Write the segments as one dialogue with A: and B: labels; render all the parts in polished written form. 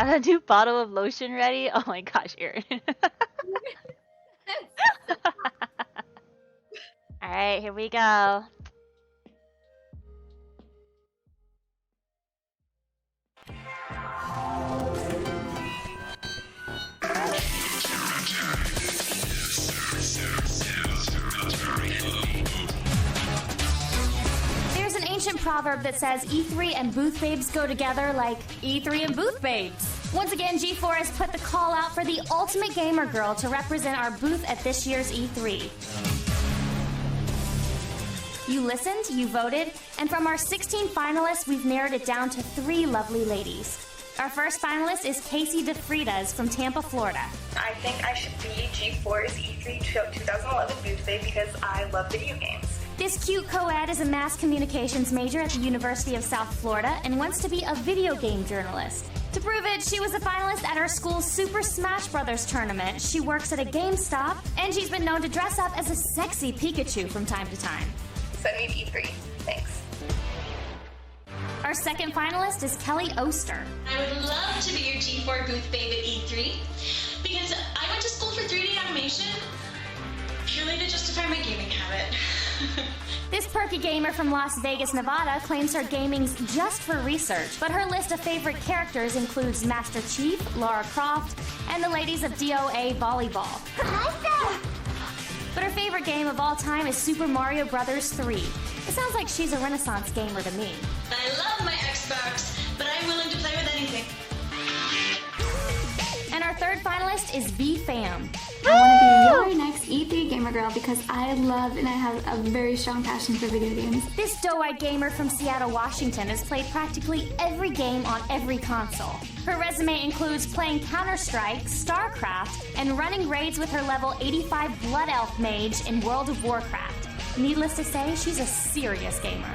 A: got a new bottle of lotion ready? Oh my gosh, Erin. Alright, here we go.
B: There's an ancient proverb that says E3 and Booth Babes go together like E3 and Booth Babes. Once again, G4 has put the call out for the ultimate gamer girl to represent our booth at this year's E3. You listened, you voted, and from our 16 finalists, we've narrowed it down to 3 lovely ladies. Our first finalist is Casey DeFritas from Tampa, Florida.
C: I think I should be G4's E3 2011 Booth Babe because I love video games.
B: This cute co-ed is a mass communications major at the University of South Florida and wants to be a video game journalist. To prove it, she was a finalist at our school's Super Smash Bros. Tournament. She works at a GameStop, and she's been known to dress up as a sexy Pikachu from time to time.
C: Send me to E3. Thanks.
B: Our second finalist is Kelly Oster.
D: I would love to be your G4 Booth Babe at E3 because I went to school for 3D animation purely to justify my gaming habit.
B: This perky gamer from Las Vegas, Nevada claims her gaming's just for research, but her list of favorite characters includes Master Chief, Lara Croft, and the ladies of DOA Volleyball. But her favorite game of all time is Super Mario Bros. 3. It sounds like she's a Renaissance gamer to me.
D: I love my Xbox, but I'm willing to play with anything.
B: And our third finalist is Vi Pham.
E: I want to be Y00NIC0RN E3 gamer girl because I love and I have a very strong passion for video games.
B: This doe-eyed gamer from Seattle, Washington has played practically every game on every console. Her resume includes playing Counter-Strike, StarCraft, and running raids with her level 85 Blood Elf mage in World of Warcraft. Needless to say, she's a serious gamer.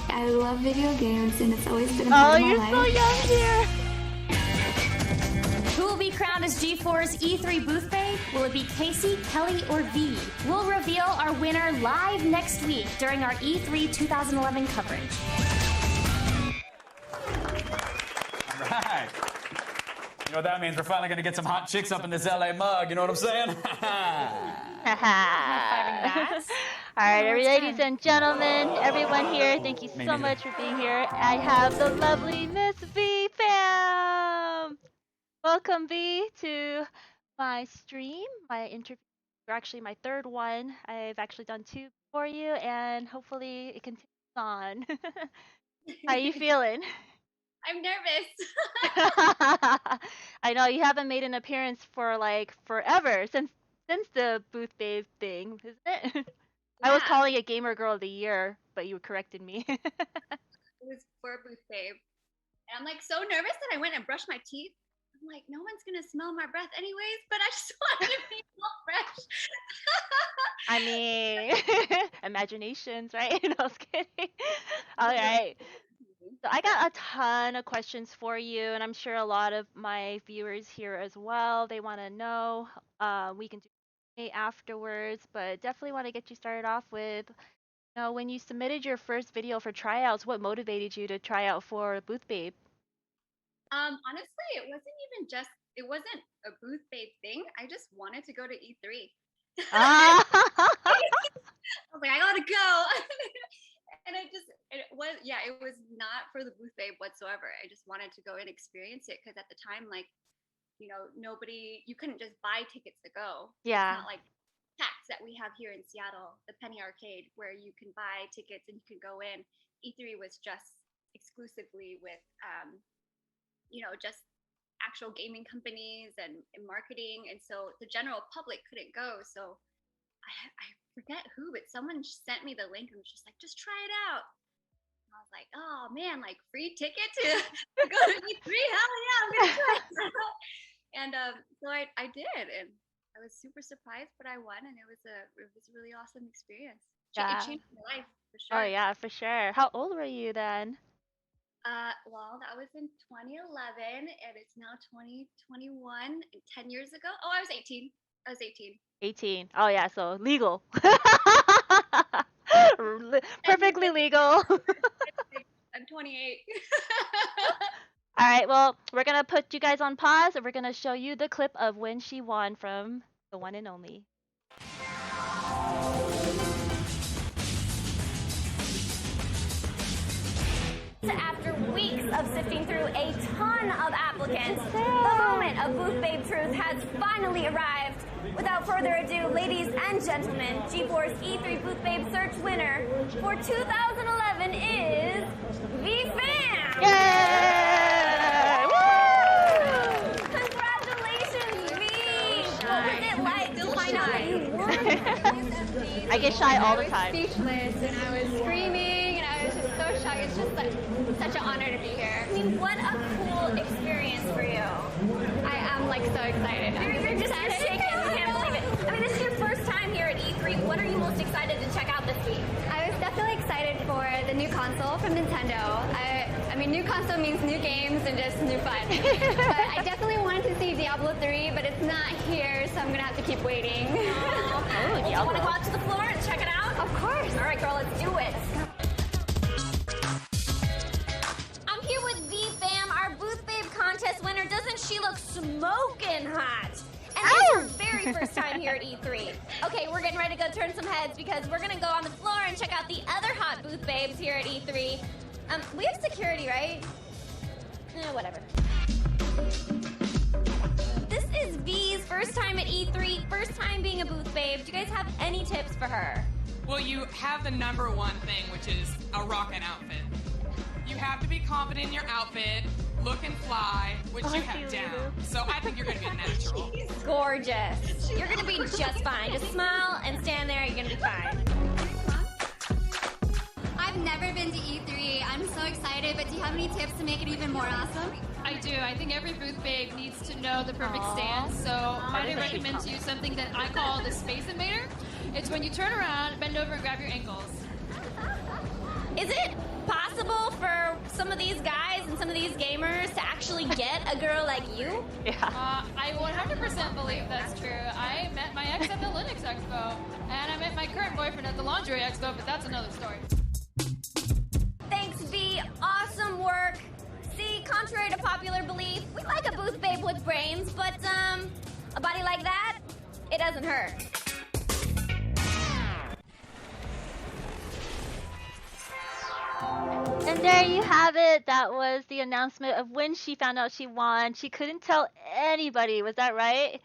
E: I love video games and it's always been a part of my life.
A: Oh, you're so young here!
B: Who will be crowned as G4's E3 Booth Babe? Will it be Casey, Kelly, or V? We'll reveal our winner live next week during our E3 2011 coverage.
F: All right. You know what that means? We're finally going to get some hot chicks up in this LA mug. You know what I'm saying?
A: All right, ladies and gentlemen, everyone here, thank you so much for being here. I have the lovely Miss Vi Pham. Welcome, Vi, to my stream, my interview, or actually my third one. I've actually done 2 for you, and hopefully it continues on. How are you feeling?
G: I'm nervous.
A: I know you haven't made an appearance for like forever since the Booth Babe thing, isn't it? Yeah. I was calling it Gamer Girl of the Year, but you corrected me.
G: It was for Booth Babe. And I'm like so nervous that I went and brushed my teeth. I'm like, no one's gonna smell my breath anyways, but I just wanted to be fresh.
A: I mean, imaginations, right? No, I was kidding. All right. So I got a ton of questions for you, and I'm sure a lot of my viewers here as well. They want to know. We can do it afterwards, but definitely want to get you started off with, when you submitted your first video for tryouts, what motivated you to try out for Booth Babe?
G: Honestly, it wasn't a Booth Babe thing. I just wanted to go to E3. I was like, I gotta go. And it was not for the Booth Babe whatsoever. I just wanted to go and experience it because at the time, like, you couldn't just buy tickets to go.
A: Yeah.
G: It's not like PAX that we have here in Seattle, the Penny Arcade, where you can buy tickets and you can go in. E3 was just exclusively with, just actual gaming companies and marketing. And so the general public couldn't go. So I forget who, but someone sent me the link and was just like, just try it out. And I was like, oh man, like free ticket to go to E3? Hell yeah, I'm gonna try it. And so I did, and I was super surprised, but I won, and it was a really awesome experience.
A: Yeah.
G: It changed my life for sure.
A: Oh yeah, for sure. How old were you then?
G: Well, that was in 2011, and it's now 2021, 10 years ago. Oh, I was 18.
A: 18. Oh yeah, so legal. Perfectly legal.
G: I'm 28.
A: All right, well, we're gonna put you guys on pause, and we're gonna show you the clip of when she won from the one and only.
B: After weeks of sifting through a ton of applicants, the moment of Booth Babe Truth has finally arrived. Without further ado, ladies and gentlemen, G4's E3 Booth Babe Search winner for 2011 is Vi Pham!
A: Yay! Woo!
B: Congratulations, Vi! What was it like to find out that you won?
A: I get shy all the time.
G: Speechless, and I was screaming, and I was just so shocked. It's just like such an honor to be here.
B: I mean, what a cool experience for you.
G: I am like so excited.
B: You're shaking. You can't believe it. I mean, this is your first time here at E3. What are you most excited to check out this week?
G: I was definitely excited for the new console from Nintendo. I mean, new console means new games and just new fun. But I definitely wanted to see Diablo 3, but it's not here, so I'm gonna have to keep waiting.
B: Oh, you want to go out to the floor and check it out?
G: Of course.
B: All right, girl, let's do it. I'm here with Vi Pham, our Booth Babe contest winner. Doesn't she look smoking hot? And this is her very first time here at E3. Okay, we're getting ready to go turn some heads because we're gonna go on the floor and check out the other hot Booth Babes here at E3. We have security, right? Whatever. This is V's first time at E3, first time being a Booth Babe. Do you guys have any tips for her?
H: Well, you have the number one thing, which is a rockin' outfit. You have to be confident in your outfit, look and fly, which you have down. So I think you're gonna be a natural.
B: Gorgeous. You're gonna be just fine. Just smile and stand there, you're gonna be fine.
G: I've never been to E3. I'm so excited, but do you have any tips to make it even more awesome?
I: I do. I think every booth babe needs to know the perfect stance. So I recommend to you something that I call the Space Invader. It's when you turn around, bend over, and grab your ankles.
B: Is it possible for some of these guys and some of these gamers to actually get a girl like you?
A: Yeah.
I: I 100% believe that's true. I met my ex at the Linux Expo, and I met my current boyfriend at the Laundry Expo, but that's another story.
B: Thanks, V. Awesome work. See, contrary to popular belief, we like a booth babe with brains, but a body like that, it doesn't hurt.
A: And there you have it. That was the announcement of when she found out she won. She couldn't tell anybody. Was that right?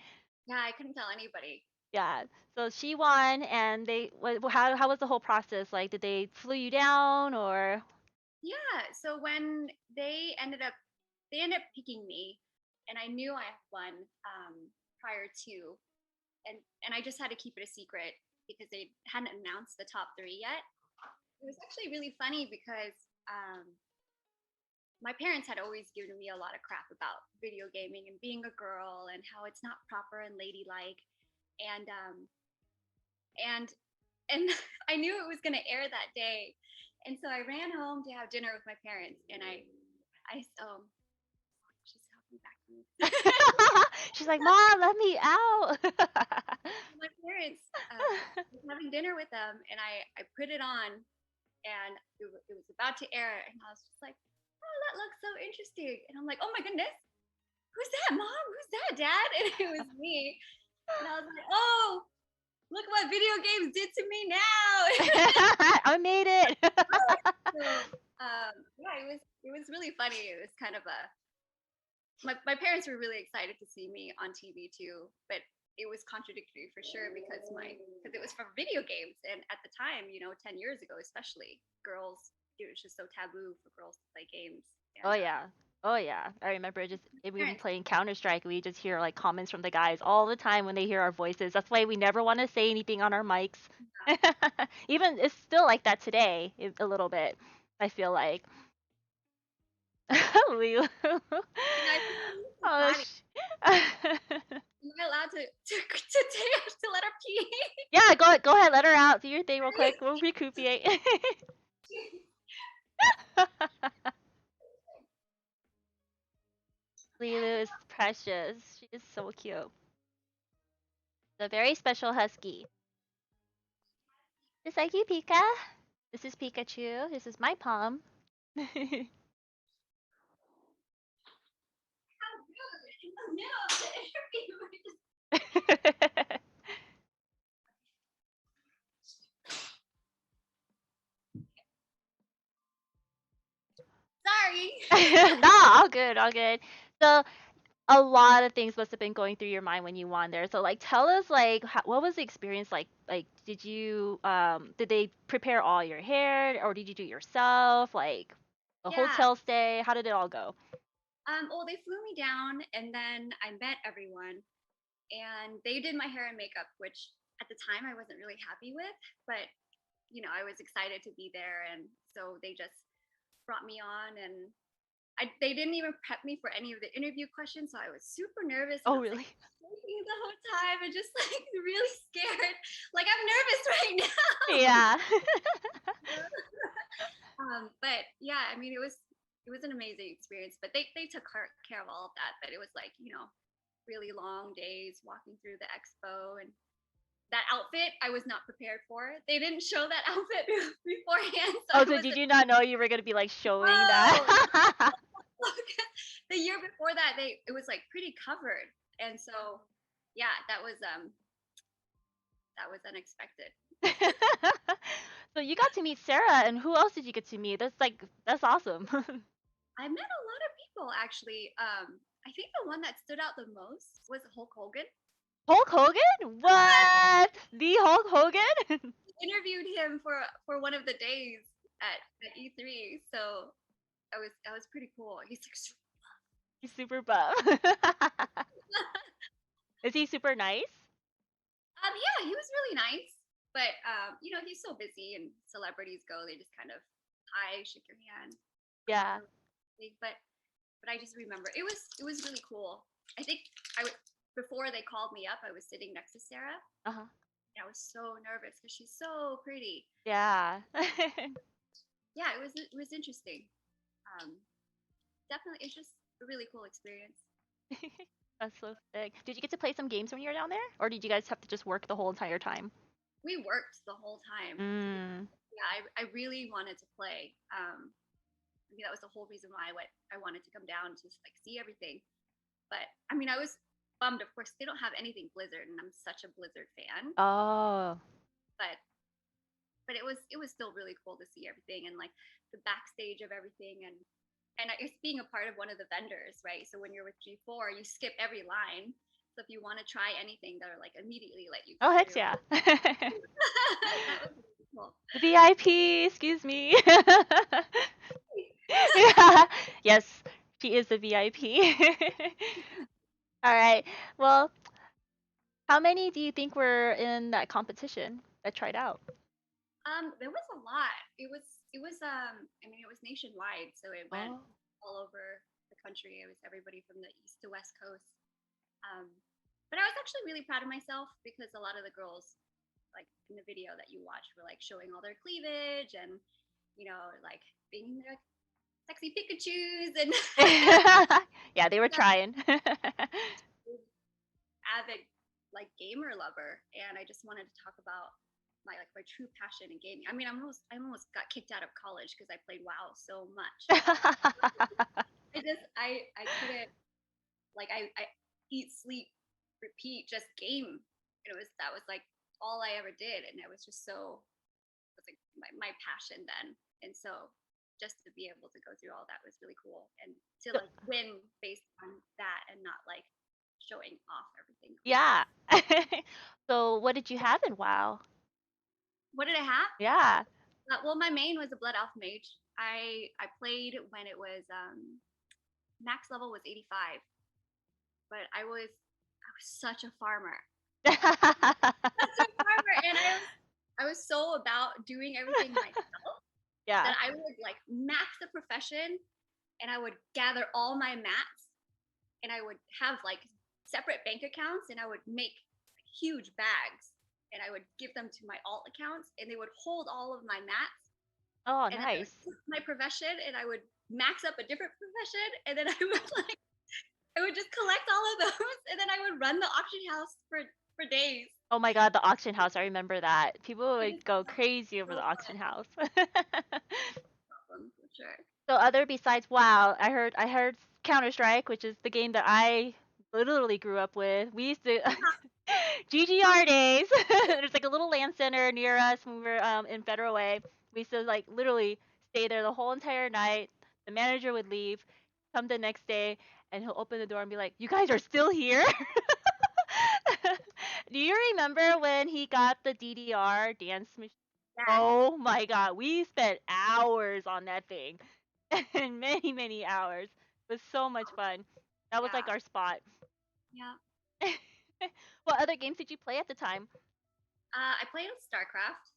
G: Yeah, I couldn't tell anybody.
A: Yeah. So she won, and how was the whole process? Like, did they flew you down or?
G: Yeah, so when they ended up picking me, and I knew I had won prior to, and I just had to keep it a secret because they hadn't announced the top 3 yet. It was actually really funny because my parents had always given me a lot of crap about video gaming and being a girl and how it's not proper and ladylike, and I knew it was going to air that day, and so I ran home to have dinner with my parents, and she's talking back to me.
A: She's like, Mom, let me out.
G: My parents was having dinner with them, and I put it on, and it was about to air, and I was just like, oh, that looks so interesting, and I'm like, oh my goodness, who's that, Mom? Who's that, Dad? And it was me, and I was like, oh, look what video games did to me now.
A: I made it.
G: So, yeah, it was really funny. It was kind of my parents were really excited to see me on TV too, but it was contradictory for sure because it was for video games, and at the time, 10 years ago especially, it was just so taboo for girls to play games. And,
A: Oh yeah. I remember we were playing Counter-Strike. We just hear like comments from the guys all the time when they hear our voices. That's why we never want to say anything on our mics. Even it's still like that today, a little bit. I feel like. Lulu. Oh,
G: am I allowed to let her pee?
A: Yeah, go ahead, let her out. Do your thing real quick. We'll recuperate. Lulu is precious. She is so cute. The very special husky. Just like you, Pika. This is Pikachu. This is my palm.
G: No, the interviewer. Sorry.
A: No, all good, all good. So a lot of things must have been going through your mind when you won there. So like tell us like what was the experience like? Like did they prepare all your hair or did you do it yourself? Like a
G: Yeah.
A: hotel stay? How did it all go?
G: Well, they flew me down, and then I met everyone, and they did my hair and makeup, which at the time I wasn't really happy with, but I was excited to be there, and so they just brought me on, and they didn't even prep me for any of the interview questions, so I was super nervous.
A: Oh,
G: I was,
A: really?
G: shaking the whole time and just like really scared, like I'm nervous right now.
A: Yeah.
G: But yeah, I mean, it was an amazing experience. But they took care of all of that. But it was like really long days walking through the expo, and that outfit I was not prepared for. They didn't show that outfit beforehand.
A: So did you not know you were gonna be like showing that?
G: The year before that, it was like pretty covered, and so yeah, that was unexpected.
A: So you got to meet Sarah, and who else did you get to meet? That's awesome.
G: I met a lot of people actually. I think the one that stood out the most was Hulk Hogan.
A: Hulk Hogan? What? The Hulk Hogan?
G: Interviewed him for one of the days at E3, so that was pretty cool. He's like
A: He's super buff. Is he super nice?
G: Yeah, he was really nice, but he's so busy, and celebrities go, they just kind of hi, shake your hand.
A: Yeah.
G: But I just remember it was really cool. I think before they called me up, I was sitting next to Sarah.
A: Uh-huh.
G: And I was so nervous because she's so pretty.
A: Yeah.
G: Yeah, it was interesting. Definitely, it's just a really cool experience.
A: That's so sick. Did you get to play some games when you were down there, or did you guys have to just work the whole entire time?
G: We worked the whole time. Yeah, I really wanted to play. I mean, that was the whole reason why I wanted to come down to like see everything. But I mean, I was bummed. Of course, they don't have anything Blizzard, and I'm such a Blizzard fan.
A: Oh.
G: But it was still really cool to see everything, and like the backstage of everything, and it's being a part of one of the vendors, right? So when you're with G4, you skip every line. So if you want to try anything, they're like immediately let you.
A: Oh, heck yeah.
G: That was really cool.
A: VIP, excuse me. Yeah. Yes, she is a VIP. All right. Well, how many do you think were in that competition that tried out?
G: There was a lot. It was I mean, it was nationwide, so it went all over the country. It was everybody from the east to west coast. But I was actually really proud of myself because a lot of the girls, like in the video that you watched, were like showing all their cleavage and like being their sexy Pikachus and
A: Yeah, they were trying.
G: Avid like gamer lover, and I just wanted to talk about my true passion in gaming. I mean, I almost got kicked out of college because I played WoW so much. I couldn't, like, I eat, sleep, repeat, just game. That was like all I ever did, and it was just so, it was like my passion then, and so just to be able to go through all that was really cool, and to like win based on that and not like showing off everything.
A: Yeah. So what did you have in WoW?
G: What did I have?
A: Yeah.
G: Well, my main was a Blood Elf Mage. I played when it was max level was 85, but I was such a farmer. Such a farmer, and I was so about doing everything myself.
A: Yeah.
G: That I would like max the profession, and I would gather all my mats, and I would have like separate bank accounts, and I would make huge bags. And I would give them to my alt accounts, and they would hold all of my mats.
A: Oh,
G: and
A: nice.
G: My profession, and I would max up a different profession, and then I would just collect all of those, and then I would run the auction house for days.
A: Oh my God, the auction house! I remember that. People would go crazy over the auction house.
G: For sure.
A: So other besides WoW, I heard Counter-Strike, which is the game that I literally grew up with. We used to GGR days. There's like a little land center near us when we were in Federal Way. We used to like literally stay there the whole entire night. The manager would leave, come the next day, and he'll open the door and be like, "You guys are still here?" Do you remember when he got the DDR dance machine?
G: Yes.
A: Oh my god, we spent hours on that thing. And many, many hours. It was so much fun. That was like
G: Yeah.
A: our spot.
G: Yeah.
A: What other games did you play at the time?
G: I played with StarCraft.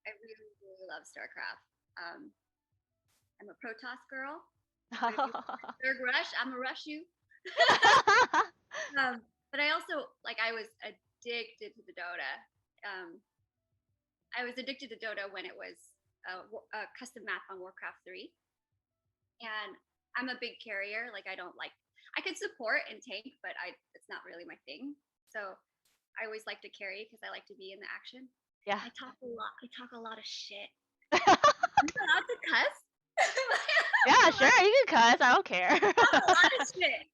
G: I really, really love StarCraft. I'm a Protoss girl. But if you Third Rush, I'm a rush you. But I also I was addicted to the Dota. I was addicted to Dota when it was a custom map on Warcraft 3. And I'm a big carrier. I could support and tank, but it's not really my thing. So I always like to carry because I like to be in the action.
A: Yeah.
G: I talk a lot. I talk a lot of shit. I'm allowed to cuss.
A: Yeah, sure, you can cuss. I don't care.
G: I talk a lot of shit.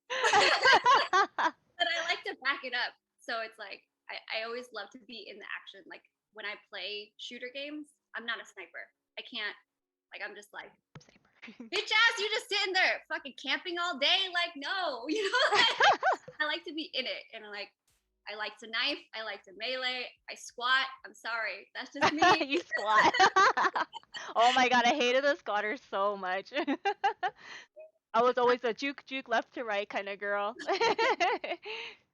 G: But I like to back it up. So it's like I always love to be in the action. Like when I play shooter games, I'm not a sniper. I can't. I'm just like, bitch ass, you just sitting there fucking camping all day. Like, no, I like to be in it. And I like to knife. I like to melee. I squat. I'm sorry. That's just me.
A: You squat. Oh my god, I hated the squatters so much. I was always a juke left to right kind of girl.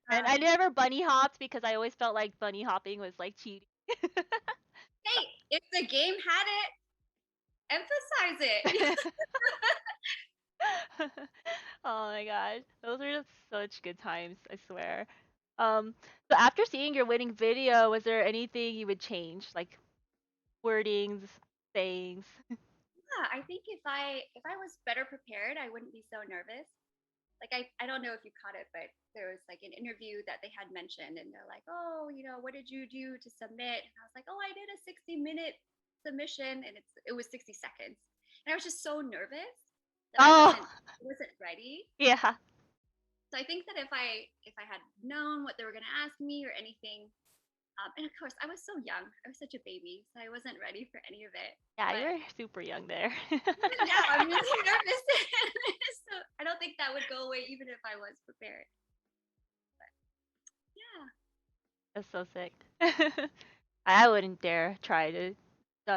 A: And I never bunny hopped because I always felt like bunny hopping was like cheating.
G: Hey, if the game had it, emphasize it.
A: Oh my gosh, those were just such good times, I swear. So after seeing your winning video, was there anything you would change, like wordings, sayings?
G: Yeah, I think if I was better prepared, I wouldn't be so nervous. I don't know if you caught it, but there was an interview that they had mentioned, and they're like, "Oh, what did you do to submit?" And I was like, "Oh, I did a 60-minute submission, and it was 60 seconds." And I was just so nervous that I wasn't ready.
A: Yeah.
G: So I think that if I had known what they were gonna ask me or anything, and of course I was so young, I was such a baby, so I wasn't ready for any of it.
A: Yeah, you're super young there.
G: Even now, I'm really nervous. So I don't think that would go away even if I was prepared. But yeah.
A: That's so sick. I wouldn't dare try to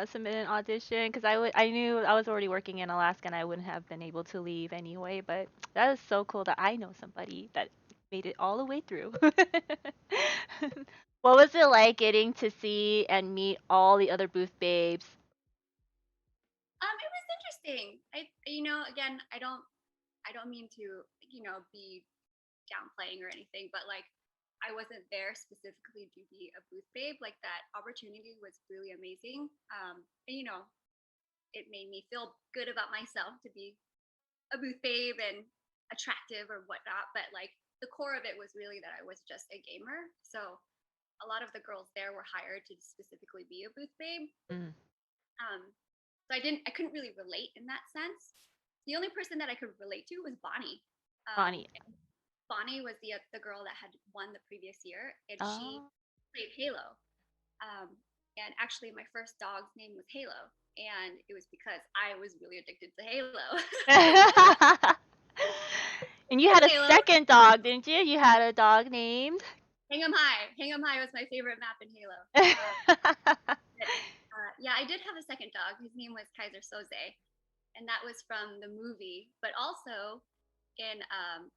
A: submit an audition because I knew I was already working in Alaska and I wouldn't have been able to leave anyway. But that is so cool that I know somebody that made it all the way through. What was it like getting to see and meet all the other booth babes?
G: It was interesting. Again, I don't mean to be downplaying or anything, but I wasn't there specifically to be a booth babe. That opportunity was really amazing. And it made me feel good about myself to be a booth babe and attractive or whatnot. But the core of it was really that I was just a gamer. So a lot of the girls there were hired to specifically be a booth babe. So I couldn't really relate in that sense. The only person that I could relate to was Bonnie. Bonnie was the girl that had won the previous year, and she played Halo. And actually, my first dog's name was Halo, and it was because I was really addicted to Halo.
A: And you had a second dog, didn't you? You had a dog named
G: Hang 'em High. Hang 'em High was my favorite map in Halo. Yeah, I did have a second dog. His name was Kaiser Soze, and that was from the movie. But also in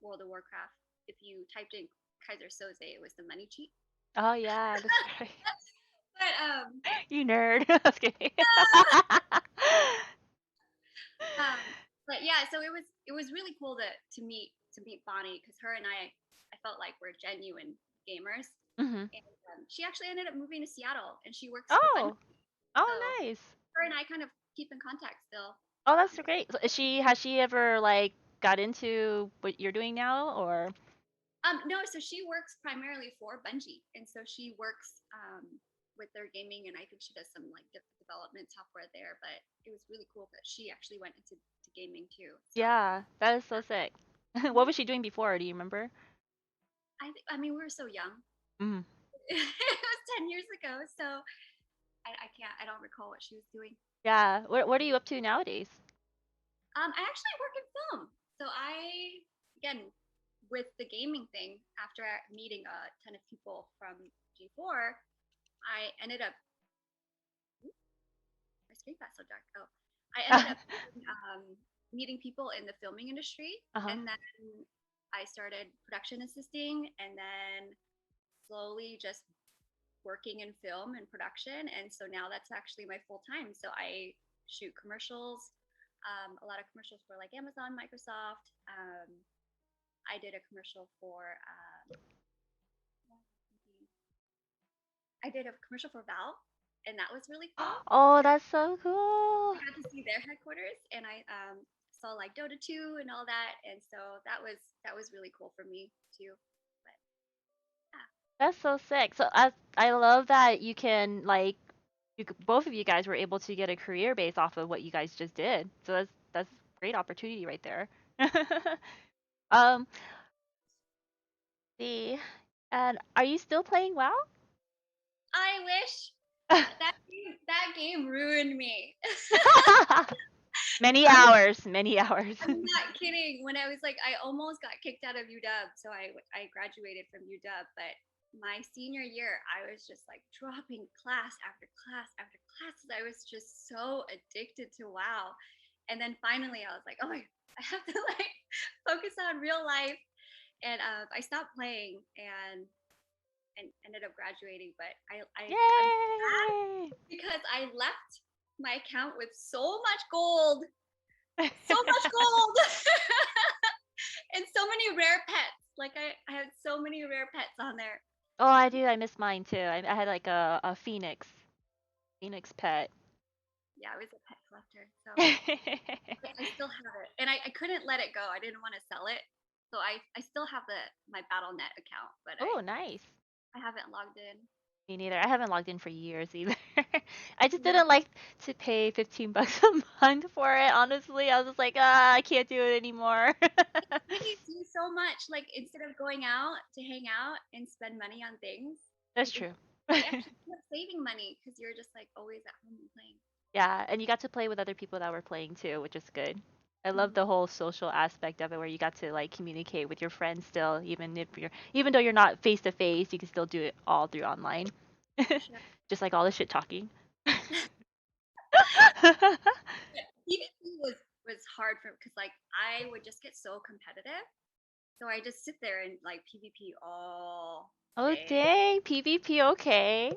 G: World of Warcraft, if you typed in Kaiser Soze, it was the money cheat.
A: Oh yeah, that's right.
G: But
A: you nerd. I was kidding.
G: But yeah, so it was really cool to meet Bonnie, because her and I felt like we're genuine gamers. And she actually ended up moving to Seattle, and she works.
A: Oh,
G: so
A: nice.
G: Her and I kind of keep in contact still.
A: Oh, that's great. So has she ever got into what you're doing now, or?
G: No, so she works primarily for Bungie, and so she works with their gaming, and I think she does some development software there. But it was really cool that she actually went into gaming too. So.
A: Yeah, that is so sick. What was she doing before? Do you remember?
G: I mean, we were so young.
A: Mm.
G: It was 10 years ago, so I don't recall what she was doing.
A: Yeah. What are you up to nowadays?
G: I actually work in film. So again, with the gaming thing, after meeting a ton of people from G4, I ended up, my screen got so dark. Oh, I ended up meeting people in the filming industry. And then I started production assisting and then slowly just working in film and production. And so now that's actually my full time. So I shoot commercials, a lot of commercials for like Amazon, Microsoft. I did a commercial for, I did a commercial for Valve, and that was really cool.
A: Oh, that's so cool.
G: I got to see their headquarters, and I saw like Dota 2 and all that, and so that was really cool for me too. But yeah.
A: That's so sick. So I love that you can like both of you guys were able to get a career base off of what you guys just did. So that's great opportunity right there. um, see, and are you still playing WoW?
G: I wish that game ruined me.
A: Many hours, many hours.
G: I'm not kidding. When I was like, I almost got kicked out of UW, so I graduated from UW, but my senior year, I was just like dropping class after class after class. I was just so addicted to WoW, and then finally, I was like, oh, I have to like focus on real life, and I stopped playing and ended up graduating. But I'm sad because I left my account with so much gold. So much gold and so many rare pets. Like I had so many rare pets on there.
A: Oh, I do. I miss mine too. I had like a phoenix pet.
G: Yeah, I was a pet collector, so I still have it, and I couldn't let it go. I didn't want to sell it, so I still have my BattleNet account, but
A: Oh, nice.
G: I haven't logged in.
A: Me neither. I haven't logged in for years either. I just didn't like to pay $15 a month for it. Honestly, I was just like, I can't do it anymore.
G: You do so much. Like instead of going out to hang out and spend money on things.
A: That's true.
G: You actually end up saving money because you're just like always at home and playing.
A: Yeah, and you got to play with other people that were playing too, which is good. I love the whole social aspect of it where you got to like communicate with your friends still, even though you're not face to face, you can still do it all through online.
G: Sure.
A: Just like all the shit talking.
G: PvP was hard for because like I would just get so competitive, so I just sit there and like PvP all
A: Oh
G: day.
A: dang, PvP okay.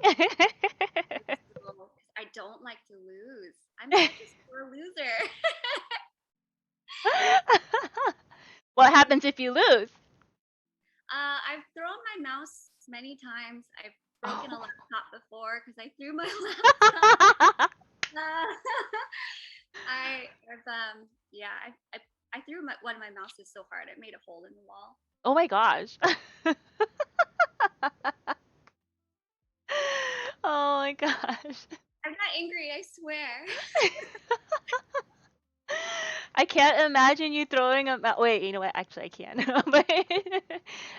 G: I don't like to lose. I'm such a sore loser.
A: What happens if you lose?
G: I've thrown my mouse many times. I've broken a laptop before because I threw my laptop. I threw one of my mouses so hard it made a hole in the wall.
A: Oh my gosh. Oh my gosh.
G: I'm not angry, I swear.
A: I can't imagine you throwing a wait, you know what? Actually, I can. But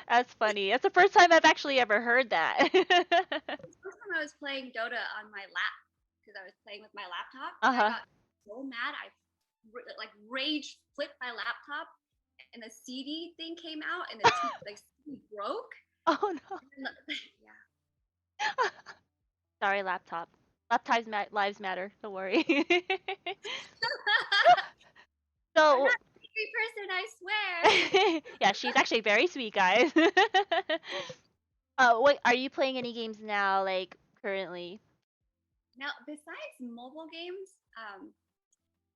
A: that's funny. That's the first time I've actually ever heard that.
G: The first time I was playing Dota on my lap because I was playing with my laptop. And I got so mad, I like rage flipped my laptop, and the CD thing came out, and the CD broke.
A: Oh no.
G: Yeah.
A: Sorry, laptop. Lives matter. Don't worry. So,
G: I'm not a angry person, I swear.
A: yeah, she's actually very sweet, guys. Wait, are you playing any games now, like currently?
G: Now, besides mobile games,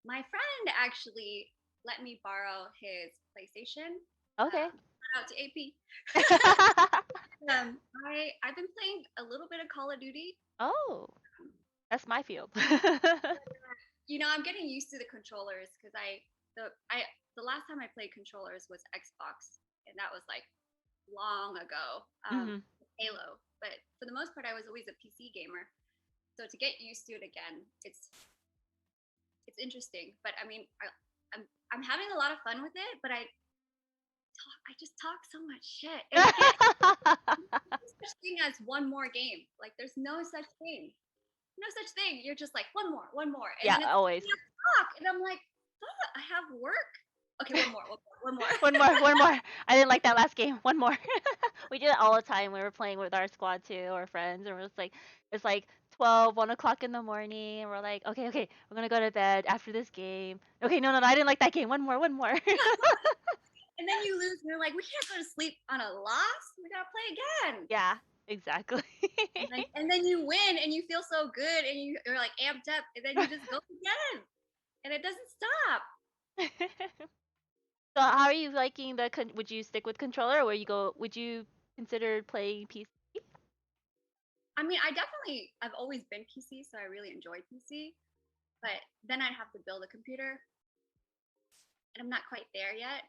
G: my friend actually let me borrow his PlayStation.
A: Okay.
G: Shout out to AP. I've been playing a little bit of Call of Duty.
A: Oh, that's my field.
G: You know, I'm getting used to the controllers because the last time I played controllers was Xbox, and that was like long ago. Halo, but for the most part, I was always a PC gamer. So to get used to it again, it's interesting. But I mean, I'm having a lot of fun with it. But just talk so much shit. And again, there's no such thing as one more game. Like there's no such thing. No such thing. You're just like one more. And
A: Yeah,
G: then it's
A: always.
G: talk, and I'm like, I have work. Okay, one more.
A: One more. I didn't like that last game. One more. We do it all the time. We were playing with our squad too, or friends, and we're just like, it's like 12, 1 o'clock in the morning, and we're like, okay, we're gonna go to bed after this game. Okay, no, I didn't like that game. One more.
G: And then you lose, and you're like, we can't go to sleep on a loss. We gotta play again.
A: Yeah, exactly.
G: And then you win, and you feel so good, and you're like amped up, and then you just go again, and it doesn't stop.
A: So how are you liking the? Would you stick with controller, or would you consider playing PC?
G: I mean, I've always been PC, so I really enjoy PC. But then I'd have to build a computer, and I'm not quite there yet.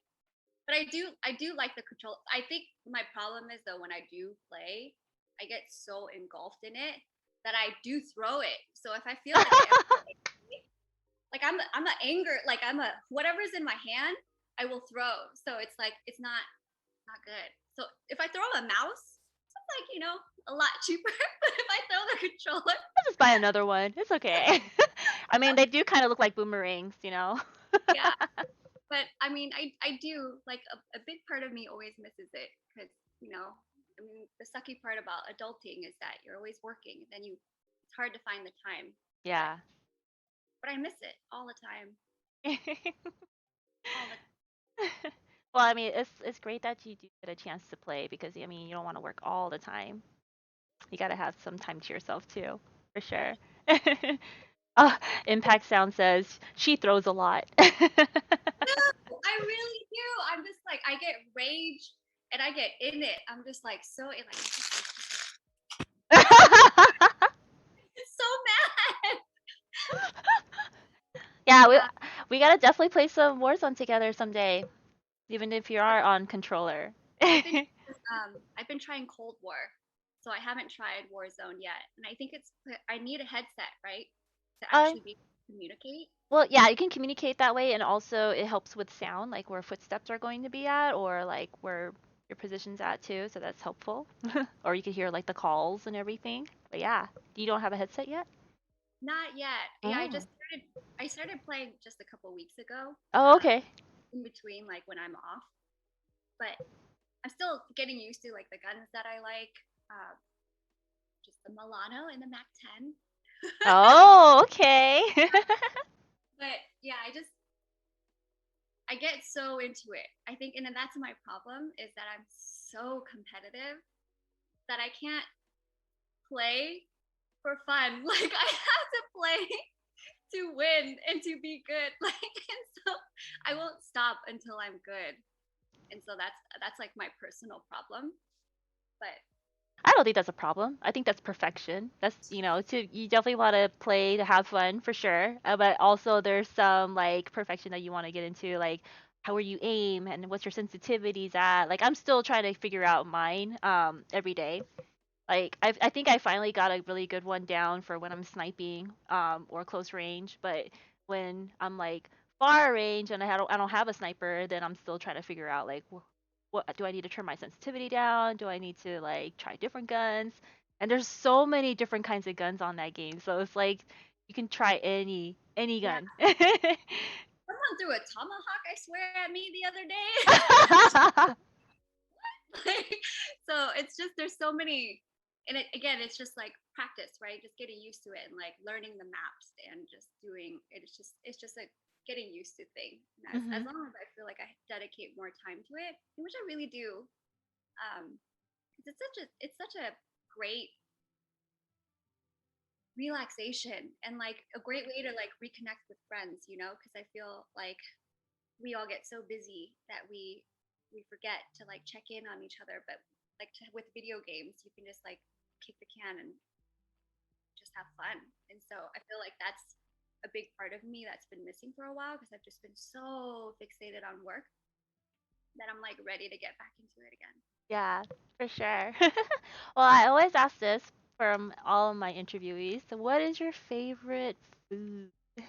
G: But I do like the control. I think my problem is though when I do play, I get so engulfed in it that I do throw it. So if I feel like I'm a anger, like whatever's in my hand, I will throw. So it's like it's not good. So if I throw a mouse, it's like a lot cheaper. But if I throw the controller,
A: I'll just buy another one. It's okay. I mean, they do kind of look like boomerangs,
G: Yeah. But I mean, I do like a big part of me always misses it because I mean, the sucky part about adulting is that you're always working. And then it's hard to find the time.
A: Yeah.
G: But I miss it all the time.
A: Well, I mean, it's great that you do get a chance to play because I mean, you don't want to work all the time. You gotta have some time to yourself too, for sure. Oh, Impact Sound says she throws a lot.
G: No, I really do. I'm just like I get rage and I get in it. I'm just like so it's so mad.
A: Yeah, we gotta definitely play some Warzone together someday, even if you are on controller.
G: I've been trying Cold War, so I haven't tried Warzone yet, and I think I need a headset, right, to actually be able to communicate.
A: Well, yeah, you can communicate that way, and also it helps with sound, like where footsteps are going to be at, or like where your position's at too. So that's helpful. Or you can hear like the calls and everything. But yeah, you don't have a headset yet?
G: Not yet. Yeah, I started playing just a couple weeks ago.
A: Oh, okay.
G: In between, like when I'm off, but I'm still getting used to like the guns that I like. Just the Milano and the Mac 10.
A: Oh, okay.
G: But yeah, I get so into it. I think, and then that's my problem is that I'm so competitive that I can't play for fun. Like I have to play to win and to be good. Like, and so I won't stop until I'm good. And so that's like my personal problem. But
A: I don't think that's a problem. I think that's perfection. That's, you definitely want to play to have fun for sure. But also there's some like perfection that you want to get into, like how you aim and what's your sensitivities at. Like I'm still trying to figure out mine every day. Like I think I finally got a really good one down for when I'm sniping or close range, but when I'm like far range and I don't have a sniper, then I'm still trying to figure out like what do I need to turn my sensitivity down? Do I need to like try different guns? And there's so many different kinds of guns on that game. So it's like you can try any gun.
G: Someone threw a tomahawk, I swear, at me the other day. So it's just there's so many, and it's just like practice, right? Just getting used to it and like learning the maps and just doing it. It's just a getting used to thing. As long as I feel like I dedicate more time to it, which I really do, it's such a great relaxation and like a great way to like reconnect with friends, because I feel like we all get so busy that we forget to like check in on each other. But like with video games, you can just like kick the can and just have fun. And so I feel like that's a big part of me that's been missing for a while because I've just been so fixated on work that I'm like ready to get back into it again.
A: Yeah, for sure. Well, I always ask this from all of my interviewees. So what is your favorite food?
G: I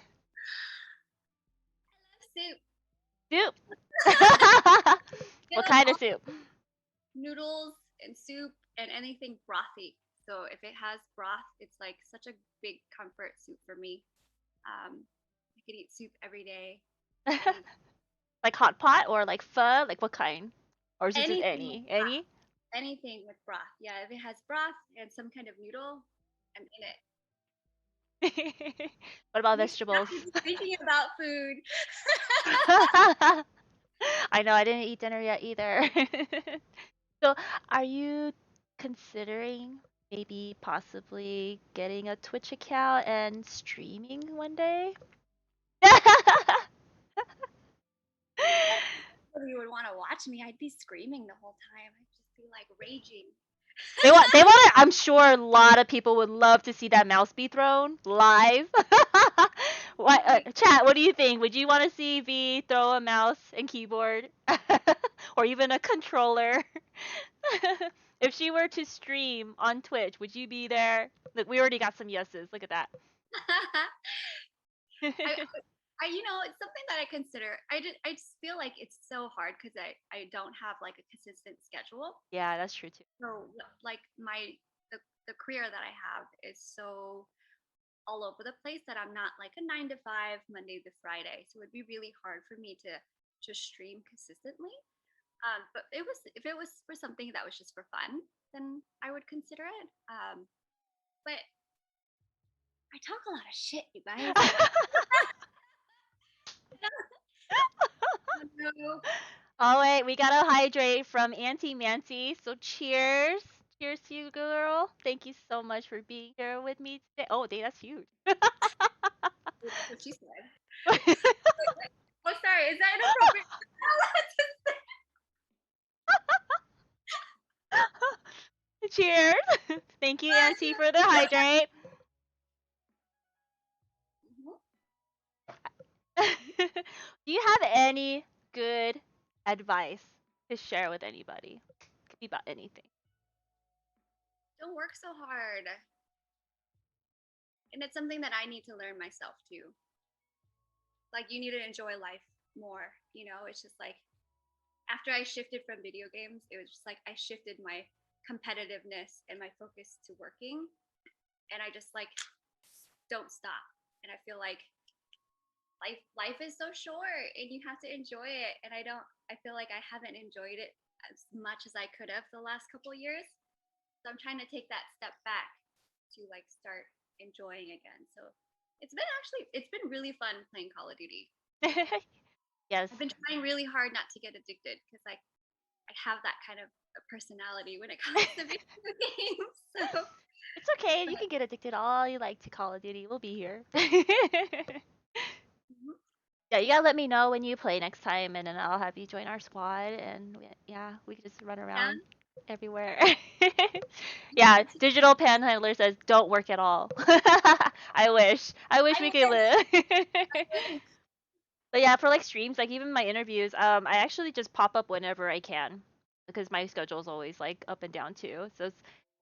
G: love soup.
A: Soup. Well, What kind of soup?
G: Noodles and soup and anything brothy. So if it has broth, it's like such a big comfort soup for me. I could eat soup every day.
A: Like hot pot or like pho? Like what kind? Or is it just
G: Anything with
A: any?
G: broth.
A: Any?
G: Anything with broth. Yeah, if it has broth and some kind of noodle, I'm in it.
A: What about
G: You should
A: vegetables?
G: not be thinking about food.
A: I know I didn't eat dinner yet either. So, are you considering maybe possibly getting a Twitch account and streaming one day?
G: Nobody would want to watch me. I'd be screaming the whole time. I'd just be like raging.
A: They want I'm sure a lot of people would love to see that mouse be thrown live. What chat, what do you think? Would you want to see V throw a mouse and keyboard or even a controller? If she were to stream on Twitch, would you be there? Look, we already got some yeses. Look at that.
G: It's something that I consider. I just feel like it's so hard because I don't have like a consistent schedule.
A: Yeah, that's true too.
G: So like the career that I have is so all over the place that I'm not like a 9 to 5 Monday to Friday. So it'd be really hard for me to stream consistently. But if it was for something that was just for fun, then I would consider it. But I talk a lot of shit, you guys.
A: Oh wait, we gotta hydrate from Auntie Mancy. So cheers. Cheers to you, girl. Thank you so much for being here with me today. Oh, dang, that's huge.
G: What she said. Oh, sorry. Is that inappropriate?
A: Cheers. Thank you, Auntie, for the hydrate. Do you have any good advice to share with anybody? Could be about anything.
G: Don't work so hard. And it's something that I need to learn myself too. Like, you need to enjoy life more, It's just like after I shifted from video games, it was just like I shifted my competitiveness and my focus to working, and I just like don't stop. And I feel like life is so short and you have to enjoy it, and I feel like I haven't enjoyed it as much as I could have the last couple of years. So I'm trying to take that step back to like start enjoying again. So it's been really fun playing Call of Duty.
A: Yes.
G: I've been trying really hard not to get addicted because I have that kind of a personality when it comes to video games. So
A: it's okay. You can get addicted all you like to Call of Duty. We'll be here. Yeah, you gotta let me know when you play next time, and then I'll have you join our squad, and we can just run around everywhere. Yeah, Digital Panhandler says don't work at all. I wish we could live. But yeah, for like streams, like even my interviews, I actually just pop up whenever I can because my schedule is always like up and down too. So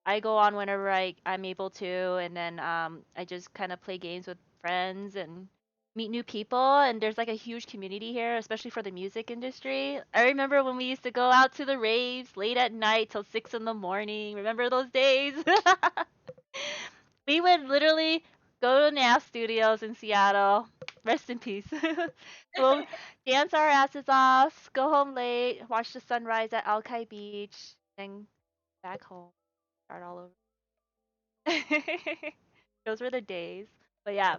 A: I go on whenever I'm able to, and then I just kind of play games with friends and meet new people. And there's like a huge community here, especially for the music industry. I remember when we used to go out to the raves late at night till 6 in the morning. Remember those days? We would literally go to NAF Studios in Seattle. Rest in peace. We'll dance our asses off, go home late, watch the sunrise at Alki Beach, then back home, start all over. Those were the days. But yeah,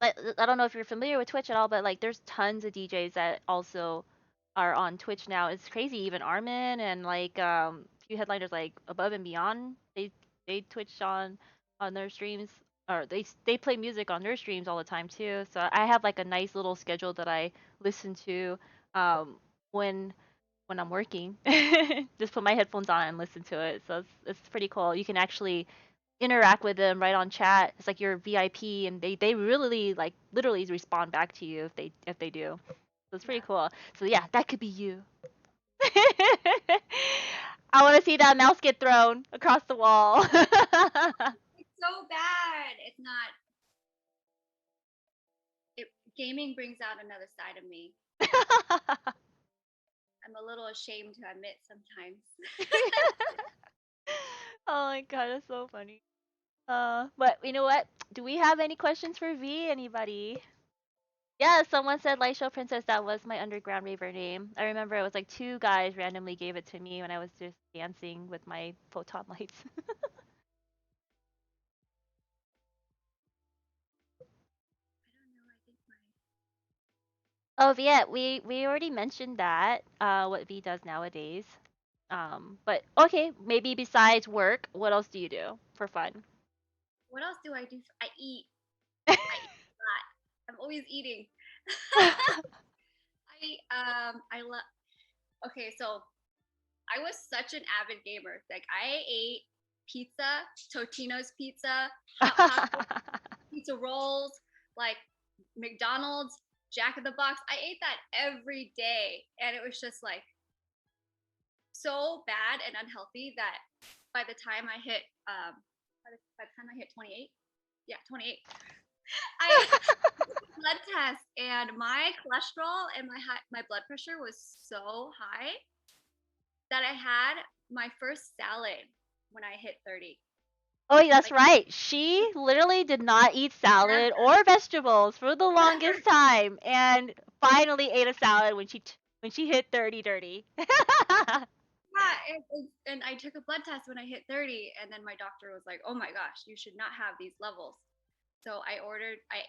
A: like I don't know if you're familiar with Twitch at all, but like there's tons of DJs that also are on Twitch now. It's crazy. Even Armin and like few headliners like Above and Beyond, they Twitch on their streams, or they play music on their streams all the time too. So I have like a nice little schedule that I listen to when I'm working. Just put my headphones on and listen to it. So it's pretty cool. You can actually interact with them right on chat. It's like you're VIP, and they really like literally respond back to you if they do. So it's pretty cool. So yeah, that could be you. I want to see that mouse get thrown across the wall.
G: It's so bad. It's not. Gaming brings out another side of me. I'm a little ashamed to admit sometimes.
A: Oh my god, that's so funny. But you know what? Do we have any questions for V? Anybody? Yeah, someone said Light Show Princess. That was my underground raver name. I remember it was like two guys randomly gave it to me when I was just dancing with my photon lights. Oh, yeah, we already mentioned that, what V does nowadays. But okay, maybe besides work, what else do you do for fun?
G: What else do I do? I eat. I eat a lot. I'm always eating. I love. Okay, so I was such an avid gamer. Like I ate pizza, Totino's pizza, hot pocket pizza rolls, like McDonald's, Jack in the Box. I ate that every day, and it was just like so bad and unhealthy that by the time I hit by the time I hit 28, yeah, 28, I took a blood test, and my cholesterol and my blood pressure was so high that I had my first salad when I hit 30.
A: Oh, yeah, that's
G: Like,
A: right. She literally did not eat salad or vegetables for the longest time, and finally ate a salad when she hit 30 dirty.
G: yeah, and I took a blood test when I hit 30, and then my doctor was like, "Oh my gosh, you should not have these levels." So I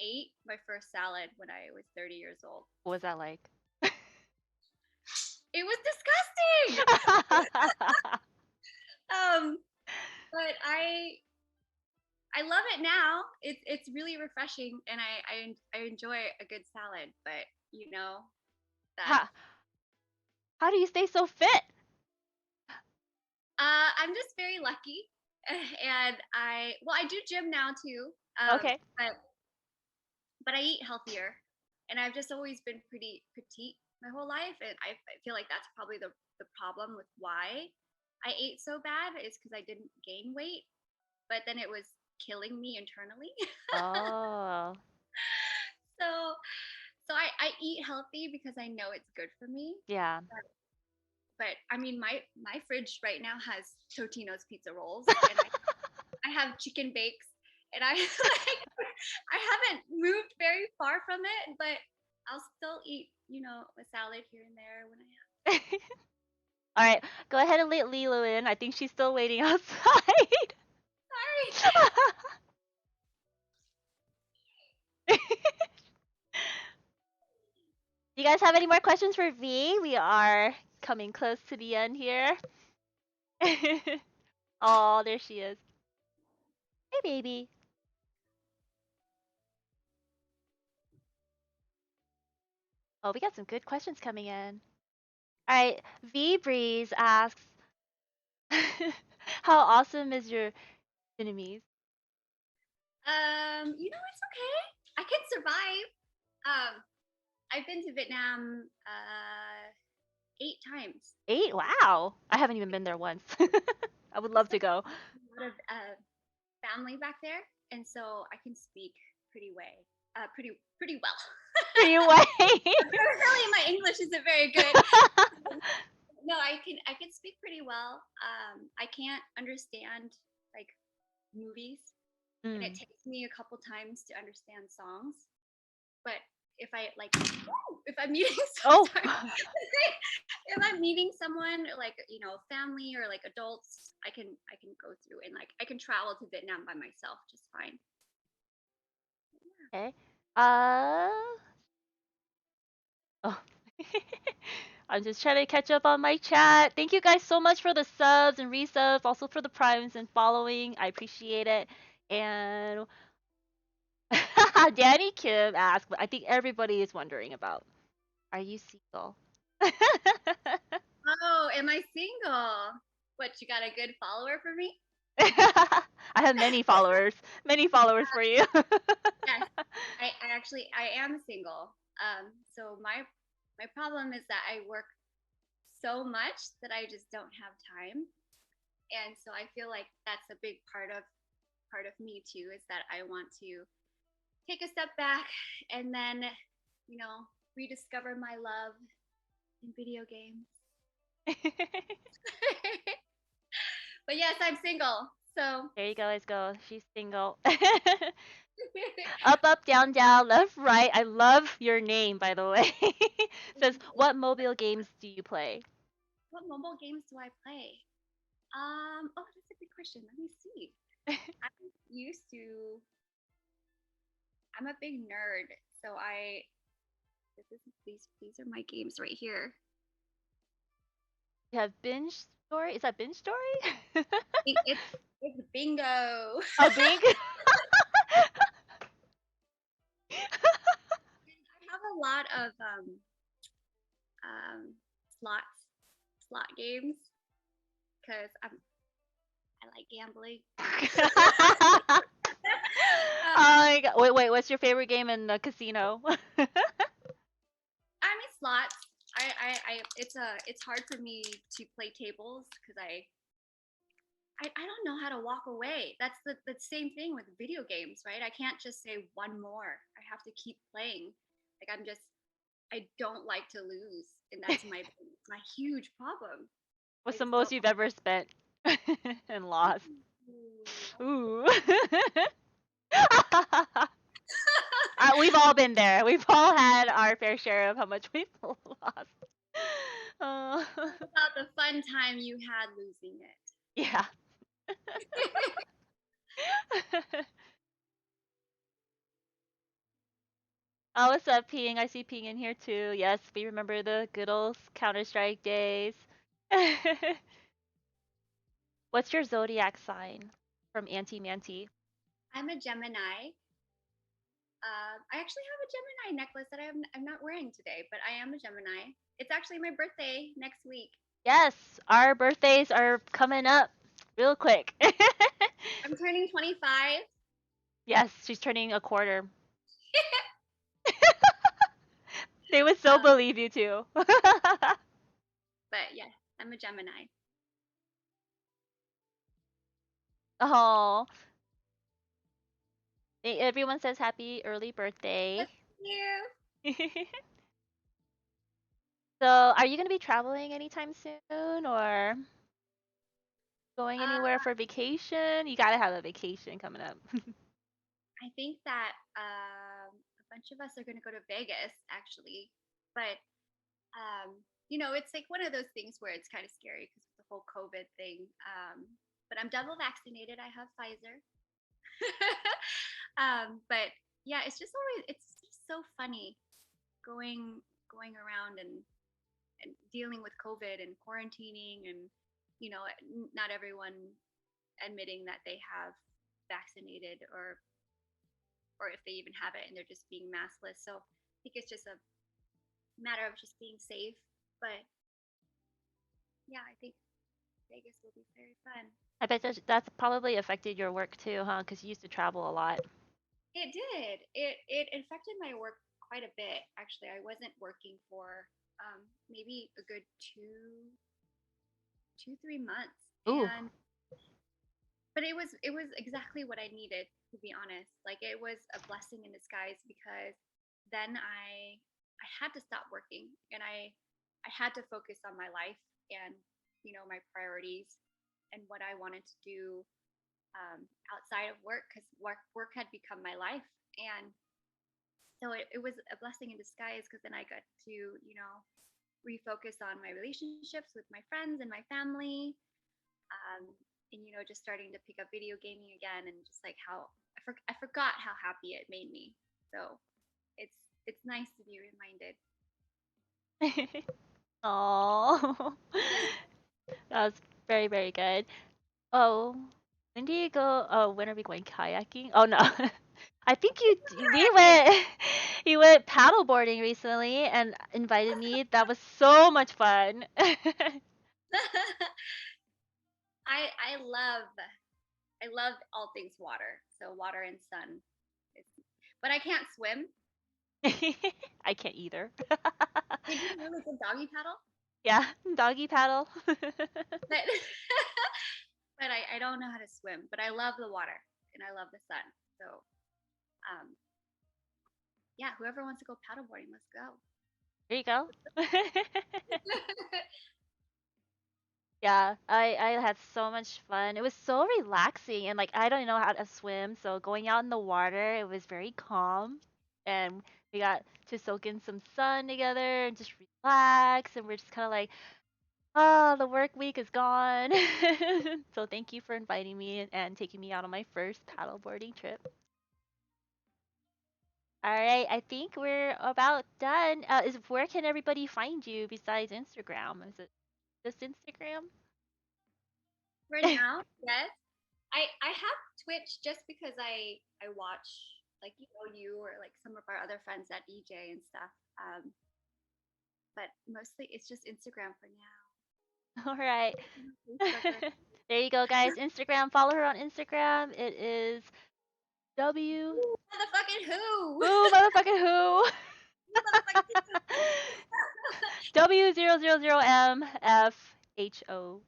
G: ate my first salad when I was 30 years old.
A: What was that like?
G: It was disgusting. But I love it now. It's really refreshing, and I enjoy a good salad. But you know that
A: How do you stay so fit?
G: I'm just very lucky, and I do gym now too.
A: Okay.
G: But I eat healthier, and I've just always been pretty petite my whole life, and I feel like that's probably the problem with why I ate so bad is because I didn't gain weight, but then it was killing me internally.
A: Oh.
G: So I eat healthy because I know it's good for me.
A: Yeah.
G: But I mean, my fridge right now has Totino's pizza rolls, and I have chicken bakes, and I like I haven't moved very far from it, but I'll still eat, a salad here and there when I have.
A: All right, go ahead and let Lilo in. I think she's still waiting outside.
G: Sorry.
A: You guys have any more questions for V? We are coming close to the end here. Oh, there she is. Hey, baby. Oh, we got some good questions coming in. All right, V Breeze asks, how awesome is your Vietnamese?
G: It's okay. I can survive. I've been to Vietnam 8 times.
A: 8? Wow. I haven't even been there once. I would love to go.
G: A lot of family back there, and so I can speak pretty well.
A: Pretty well.
G: Really, my English isn't very good. No, I can speak pretty well. I can't understand like movies, and it takes me a couple times to understand songs. But if I'm meeting if I'm meeting someone like family or like adults, I can go through and like I can travel to Vietnam by myself just fine.
A: Okay. Oh. I'm just trying to catch up on my chat. Thank you guys so much for the subs and resubs, also for the primes and following. I appreciate it. And Danny Kim asked, but I think everybody is wondering about, are you single?
G: Oh, am I single? What, you got a good follower for me?
A: I have many followers. Many followers for you.
G: Yes, I am single. So my problem is that I work so much that I just don't have time, and so I feel like that's a big part of me too. Is that I want to take a step back and then rediscover my love in video games. But yes, I'm single. So
A: There you go, let's go. She's single. Up, up, down, down, left, right. I love your name, by the way. Says, what mobile games do you play?
G: what mobile games do I play? Oh, that's a good question. Let me see. I'm used to. I'm a big nerd, so these are my games right here.
A: You have Binge Story? Is that Binge Story?
G: It's bingo.
A: Oh, Bing?
G: I have a lot of um, slot games because I like gambling.
A: Oh my god. Wait, what's your favorite game in the casino?
G: I mean slots. It's hard for me to play tables because I don't know how to walk away. That's the same thing with video games, right? I can't just say one more. I have to keep playing. Like I don't like to lose, and that's my huge problem.
A: What's
G: I
A: the
G: just
A: most
G: don't.
A: you've ever spent and lost? Ooh. We've all been there. We've all had our fair share of how much we've lost.
G: About the fun time you had losing it.
A: Yeah. Oh, what's up, Ping? I see Ping in here too. Yes, we remember the good old Counter-Strike days. What's your zodiac sign? From Auntie Manti.
G: I'm a Gemini. I actually have a Gemini necklace that I'm not wearing today, but I am a Gemini. It's actually my birthday next week.
A: Yes, our birthdays are coming up real quick.
G: I'm turning 25.
A: Yes, she's turning a quarter. They would so believe you too.
G: But yes, I'm a Gemini.
A: Oh. Everyone says happy early birthday.
G: Thank you.
A: So, are you going to be traveling anytime soon or going anywhere for vacation? You got to have a vacation coming up.
G: I think that a bunch of us are going to go to Vegas actually, but it's like one of those things where it's kind of scary because of the whole COVID thing. But I'm double vaccinated. I have Pfizer. But yeah, it's just so funny going around and dealing with COVID and quarantining and not everyone admitting that they have vaccinated or if they even have it and they're just being maskless. So I think it's just a matter of just being safe. But yeah, I think Vegas will be very fun.
A: I bet that's probably affected your work too, huh? Because you used to travel a lot.
G: It did. It affected my work quite a bit. Actually, I wasn't working for maybe a good 3 months.
A: Ooh.
G: But it was exactly what I needed, to be honest. Like it was a blessing in disguise because then I had to stop working and I had to focus on my life and my priorities and what I wanted to do outside of work because work had become my life. And so it was a blessing in disguise because then I got to refocus on my relationships with my friends and my family, and just starting to pick up video gaming again and just like how I forgot how happy it made me. So it's nice to be reminded.
A: Oh, that was very, very good. Oh, when do you go? Oh, when are we going kayaking? Oh no, I think we went you went paddleboarding recently and invited me. That was so much fun.
G: I love all things water. So water and sun. But I can't swim.
A: I can't either.
G: Did you really good doggy paddle?
A: Yeah, doggy paddle.
G: But but I don't know how to swim. But I love the water and I love the sun. So yeah, whoever wants to go paddleboarding, let's go.
A: There you go. Yeah, I had so much fun. It was so relaxing and like I don't know how to swim, so going out in the water, it was very calm and we got to soak in some sun together and just relax and we're just kind of like, "Ah, the work week is gone." So thank you for inviting me and taking me out on my first paddleboarding trip. All right, I think we're about done. Is where can everybody find you besides Instagram? Is it just Instagram?
G: For now, yes. I have Twitch just because I watch like you or like some of our other friends that DJ and stuff. But mostly it's just Instagram for now.
A: All right.
G: Facebook or
A: There you go, guys. Instagram. Follow her on Instagram. It is W.
G: motherfucking who?
A: Who, motherfucking who? W00NIC0RN.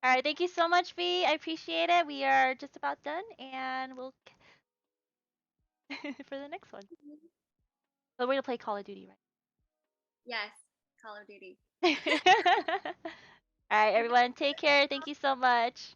A: All right. Thank you so much, V. I appreciate it. We are just about done, and we'll for the next one. So we're gonna play Call of Duty,
G: Yes, Call of Duty.
A: right? All right, everyone. Take care. Thank you so much.